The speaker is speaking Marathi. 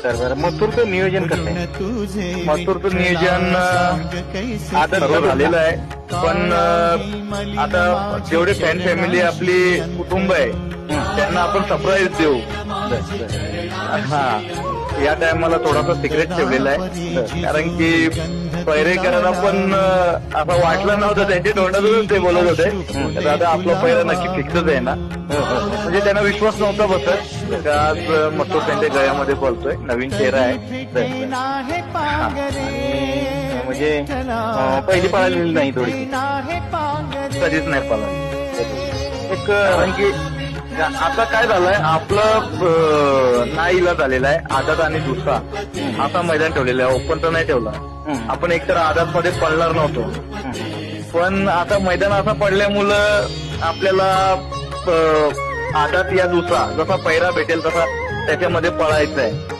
बरं मथुरचं नियोजन कसं आहे? मथुरचं नियोजन आता सर्व झालेलं आहे, पण आता जेवढे फॅन फॅमिली आपली कुटुंब आहे त्यांना आपण सरप्राईज देऊ. हा, या टायमाला थोडासा सिक्रेट ठेवलेला आहे, कारण की पैरेकरांना पण असं वाटलं नव्हतं, त्यांच्या तोंडातूनच ते बोलत होते दादा आपला पैरा नक्की फिक्सच आहे ना. म्हणजे त्यांना विश्वास नव्हता बसत का आज मथुर त्यांच्या गळ्यामध्ये बोलतोय, नवीन चेहरा आहे. म्हणजे पहिली पळालेली नाही थोडी, कधीच नाही पाला. एक कारण की आता काय झालंय, आपलं नाईला झालेला आहे. आदात आणि दुसरा असा मैदान ठेवलेला आहे, ओपन तर नाही ठेवला आपण. एकतर आदात मध्ये पडणार नव्हतो, पण आता मैदान असं पडल्यामुळं आपल्याला आदात या दुसरा जसा पैरा भेटेल तसा त्याच्यामध्ये पळायचं आहे.